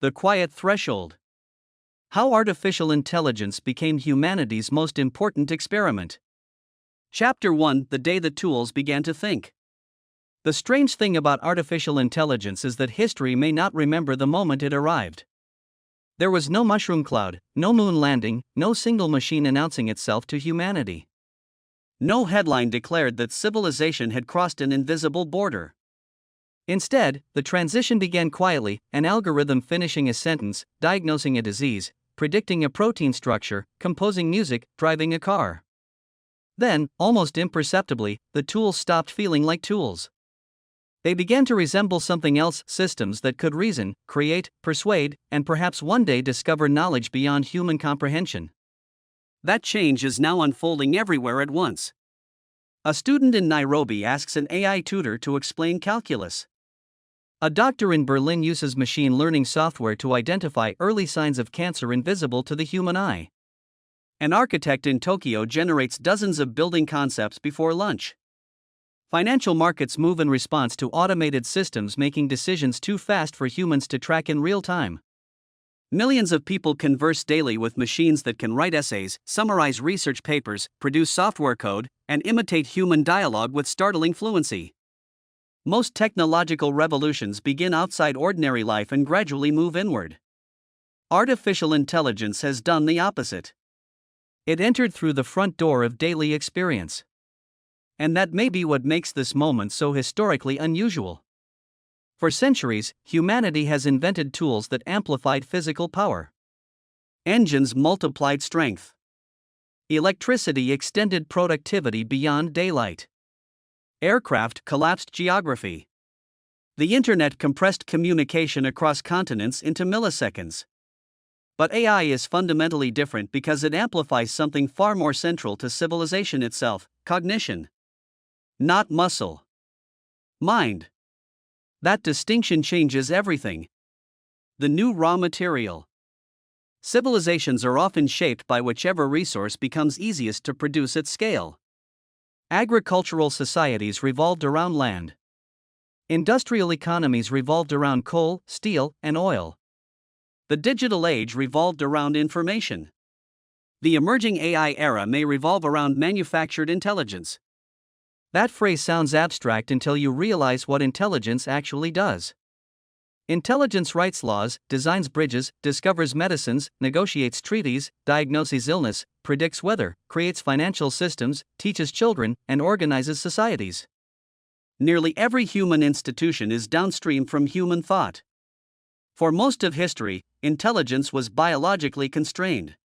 The quiet threshold. How artificial intelligence became humanity's most important experiment. Chapter 1: The Day the Tools Began to Think. The strange thing about artificial intelligence is that history may not remember the moment it arrived. There was no mushroom cloud, no moon landing, no single machine announcing itself to humanity. No headline declared that civilization had crossed an invisible border. Instead, the transition began quietly, an algorithm finishing a sentence, diagnosing a disease, predicting a protein structure, composing music, driving a car. Then, almost imperceptibly, the tools stopped feeling like tools. They began to resemble something else: systems that could reason, create, persuade, and perhaps one day discover knowledge beyond human comprehension. That change is now unfolding everywhere at once. A student in Nairobi asks an AI tutor to explain calculus. A doctor in Berlin uses machine learning software to identify early signs of cancer invisible to the human eye. An architect in Tokyo generates dozens of building concepts before lunch. Financial markets move in response to automated systems making decisions too fast for humans to track in real time. Millions of people converse daily with machines that can write essays, summarize research papers, produce software code, and imitate human dialogue with startling fluency. Most technological revolutions begin outside ordinary life and gradually move inward. Artificial intelligence has done the opposite. It entered through the front door of daily experience. And that may be what makes this moment so historically unusual. For centuries, humanity has invented tools that amplified physical power. Engines multiplied strength. Electricity extended productivity beyond daylight. Aircraft collapsed geography. The internet compressed communication across continents into milliseconds. But AI is fundamentally different because it amplifies something far more central to civilization itself: cognition. Not muscle. Mind. That distinction changes everything. The new raw material. Civilizations are often shaped by whichever resource becomes easiest to produce at scale. Agricultural societies revolved around land. Industrial economies revolved around coal, steel, and oil. The digital age revolved around information. The emerging AI era may revolve around manufactured intelligence. That phrase sounds abstract until you realize what intelligence actually does. Intelligence writes laws, designs bridges, discovers medicines, negotiates treaties, diagnoses illness, predicts weather, creates financial systems, teaches children, and organizes societies. Nearly every human institution is downstream from human thought. For most of history, intelligence was biologically constrained.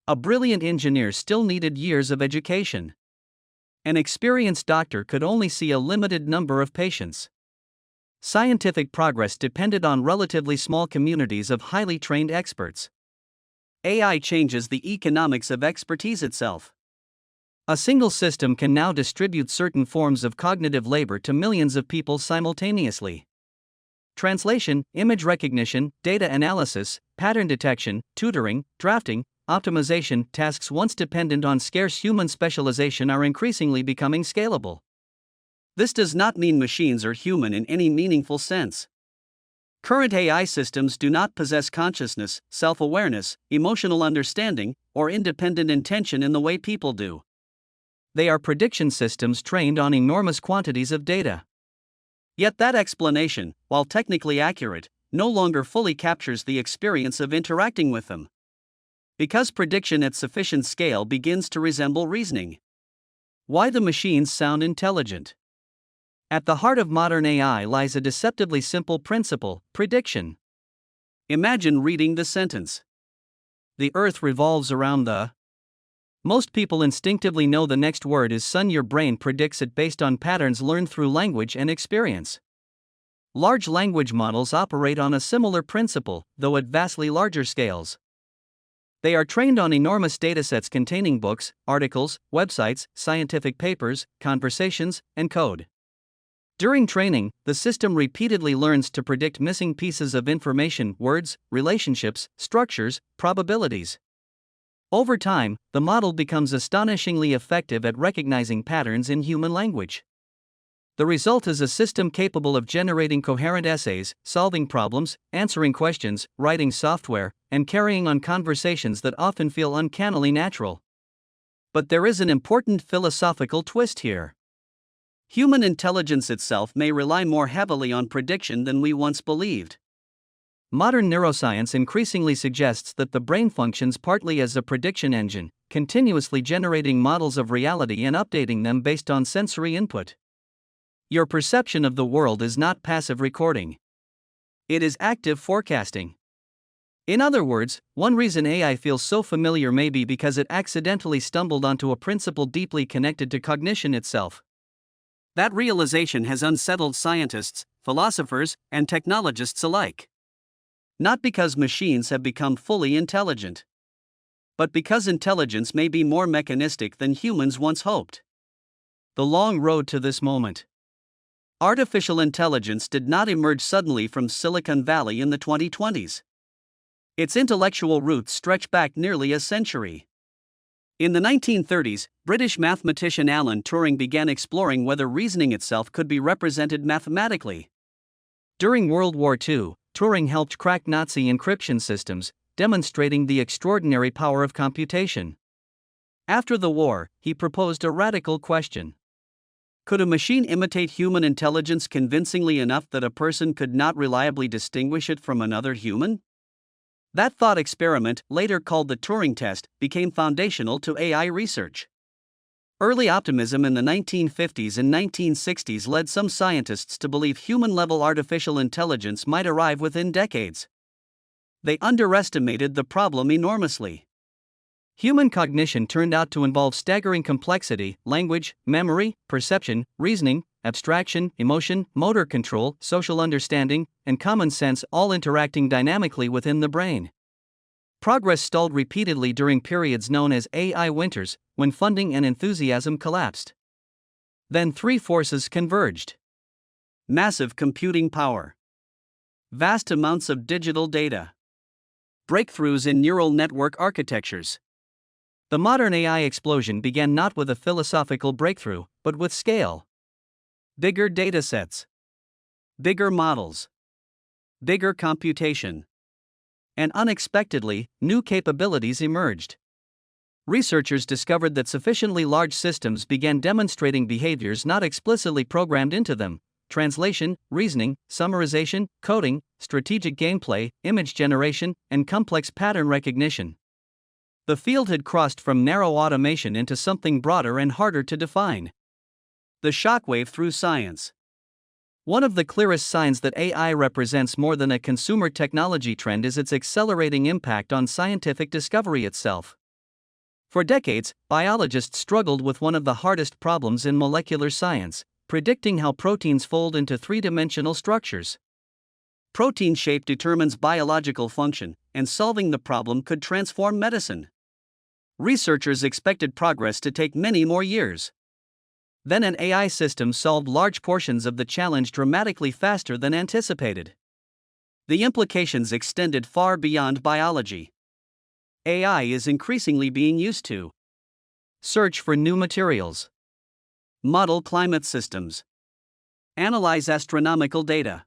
A brilliant engineer still needed years of education. An experienced doctor could only see a limited number of patients. Scientific progress depended on relatively small communities of highly trained experts. AI changes the economics of expertise itself. A single system can now distribute certain forms of cognitive labor to millions of people simultaneously. Translation, image recognition, data analysis, pattern detection, tutoring, drafting, optimization tasks once dependent on scarce human specialization are increasingly becoming scalable. This does not mean machines are human in any meaningful sense. Current AI systems do not possess consciousness, self-awareness, emotional understanding, or independent intention in the way people do. They are prediction systems trained on enormous quantities of data. Yet that explanation, while technically accurate, no longer fully captures the experience of interacting with them. Because prediction at sufficient scale begins to resemble reasoning. Why the machines sound intelligent. At the heart of modern AI lies a deceptively simple principle: prediction. Imagine reading the sentence. The Earth revolves around the. Most people instinctively know the next word is sun. Your brain predicts it based on patterns learned through language and experience. Large language models operate on a similar principle, though at vastly larger scales. They are trained on enormous datasets containing books, articles, websites, scientific papers, conversations, and code. During training, the system repeatedly learns to predict missing pieces of information: words, relationships, structures, probabilities. Over time, the model becomes astonishingly effective at recognizing patterns in human language. The result is a system capable of generating coherent essays, solving problems, answering questions, writing software, and carrying on conversations that often feel uncannily natural. But there is an important philosophical twist here. Human intelligence itself may rely more heavily on prediction than we once believed. Modern neuroscience increasingly suggests that the brain functions partly as a prediction engine, continuously generating models of reality and updating them based on sensory input. Your perception of the world is not passive recording. It is active forecasting. In other words, one reason AI feels so familiar may be because it accidentally stumbled onto a principle deeply connected to cognition itself. That realization has unsettled scientists, philosophers, and technologists alike. Not because machines have become fully intelligent, but because intelligence may be more mechanistic than humans once hoped. The long road to this moment. Artificial intelligence did not emerge suddenly from Silicon Valley in the 2020s. Its intellectual roots stretch back nearly a century. In the 1930s, British mathematician Alan Turing began exploring whether reasoning itself could be represented mathematically. During World War II, Turing helped crack Nazi encryption systems, demonstrating the extraordinary power of computation. After the war, he proposed a radical question. Could a machine imitate human intelligence convincingly enough that a person could not reliably distinguish it from another human? That thought experiment, later called the Turing test, became foundational to AI research. Early optimism in the 1950s and 1960s led some scientists to believe human-level artificial intelligence might arrive within decades. They underestimated the problem enormously. Human cognition turned out to involve staggering complexity: language, memory, perception, reasoning, abstraction, emotion, motor control, social understanding, and common sense, all interacting dynamically within the brain. Progress stalled repeatedly during periods known as AI winters, when funding and enthusiasm collapsed. Then three forces converged: massive computing power, vast amounts of digital data, breakthroughs in neural network architectures. The modern AI explosion began not with a philosophical breakthrough, but with scale. Bigger datasets, bigger models, bigger computation. And unexpectedly, new capabilities emerged. Researchers discovered that sufficiently large systems began demonstrating behaviors not explicitly programmed into them: translation, reasoning, summarization, coding, strategic gameplay, image generation, and complex pattern recognition. The field had crossed from narrow automation into something broader and harder to define. The shockwave through science. One of the clearest signs that AI represents more than a consumer technology trend is its accelerating impact on scientific discovery itself. For decades, biologists struggled with one of the hardest problems in molecular science: predicting how proteins fold into three-dimensional structures. Protein shape determines biological function, and solving the problem could transform medicine. Researchers expected progress to take many more years. Then an AI system solved large portions of the challenge dramatically faster than anticipated. The implications extended far beyond biology. AI is increasingly being used to search for new materials, model climate systems, analyze astronomical data,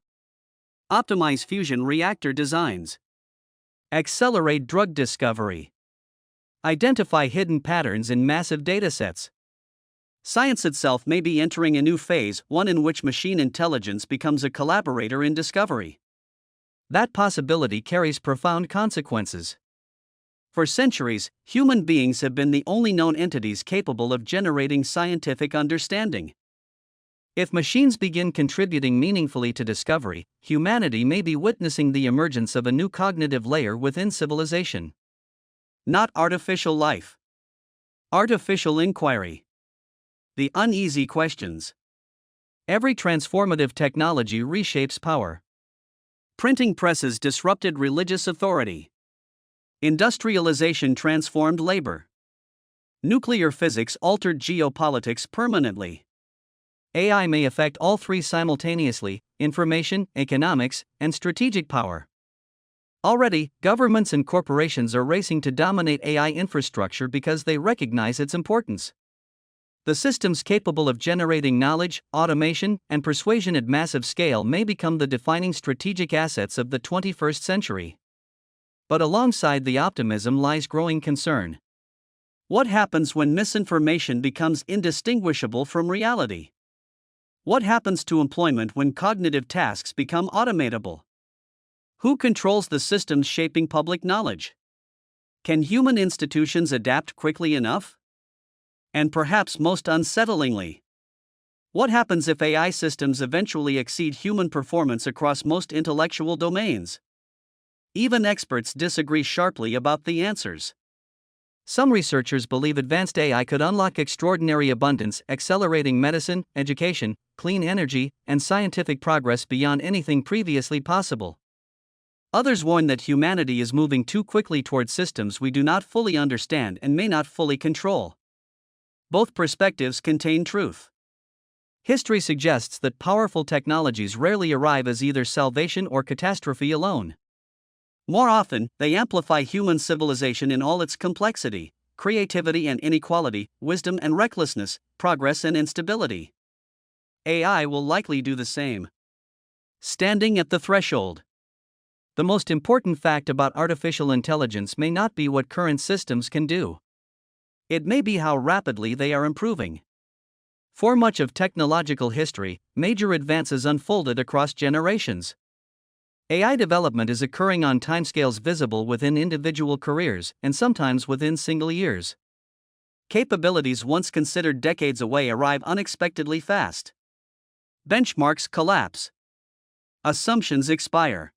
optimize fusion reactor designs, accelerate drug discovery, identify hidden patterns in massive datasets. Science itself may be entering a new phase, one in which machine intelligence becomes a collaborator in discovery. That possibility carries profound consequences. For centuries, human beings have been the only known entities capable of generating scientific understanding. If machines begin contributing meaningfully to discovery, humanity may be witnessing the emergence of a new cognitive layer within civilization. Not artificial life. Artificial inquiry. The uneasy questions. Every transformative technology reshapes power. Printing presses disrupted religious authority. Industrialization transformed labor. Nuclear physics altered geopolitics permanently. AI may affect all three simultaneously: information, economics, and strategic power. Already, governments and corporations are racing to dominate AI infrastructure because they recognize its importance. The systems capable of generating knowledge, automation, and persuasion at massive scale may become the defining strategic assets of the 21st century. But alongside the optimism lies growing concern. What happens when misinformation becomes indistinguishable from reality? What happens to employment when cognitive tasks become automatable? Who controls the systems shaping public knowledge? Can human institutions adapt quickly enough? And perhaps most unsettlingly, what happens if AI systems eventually exceed human performance across most intellectual domains? Even experts disagree sharply about the answers. Some researchers believe advanced AI could unlock extraordinary abundance, accelerating medicine, education, clean energy, and scientific progress beyond anything previously possible. Others warn that humanity is moving too quickly toward systems we do not fully understand and may not fully control. Both perspectives contain truth. History suggests that powerful technologies rarely arrive as either salvation or catastrophe alone. More often, they amplify human civilization in all its complexity, creativity and inequality, wisdom and recklessness, progress and instability. AI will likely do the same. Standing at the threshold. The most important fact about artificial intelligence may not be what current systems can do. It may be how rapidly they are improving. For much of technological history, major advances unfolded across generations. AI development is occurring on timescales visible within individual careers and sometimes within single years. Capabilities once considered decades away arrive unexpectedly fast. Benchmarks collapse. Assumptions expire.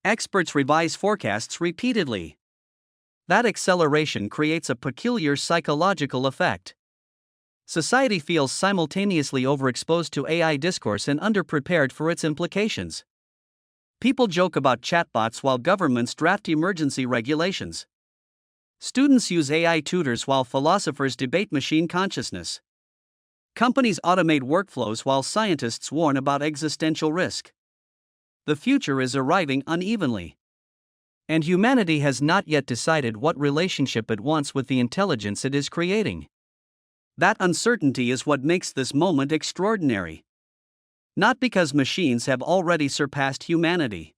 Experts revise forecasts repeatedly. That acceleration creates a peculiar psychological effect. Society feels simultaneously overexposed to AI discourse and underprepared for its implications. People joke about chatbots while governments draft emergency regulations. Students use AI tutors while philosophers debate machine consciousness. Companies automate workflows while scientists warn about existential risk. The future is arriving unevenly. And humanity has not yet decided what relationship it wants with the intelligence it is creating. That uncertainty is what makes this moment extraordinary. Not because machines have already surpassed humanity,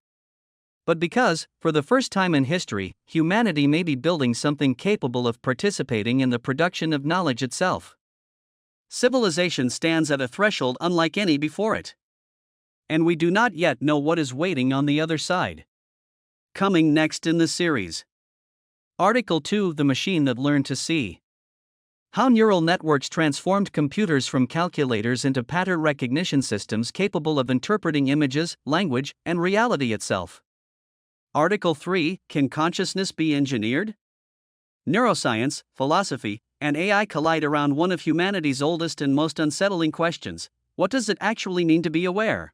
but because, for the first time in history, humanity may be building something capable of participating in the production of knowledge itself. Civilization stands at a threshold unlike any before it. And we do not yet know what is waiting on the other side. Coming next in the series. Article 2: The Machine That Learned to See. How neural networks transformed computers from calculators into pattern recognition systems capable of interpreting images, language, and reality itself. Article 3: Can consciousness be engineered? Neuroscience, philosophy, and AI collide around one of humanity's oldest and most unsettling questions: what does it actually mean to be aware?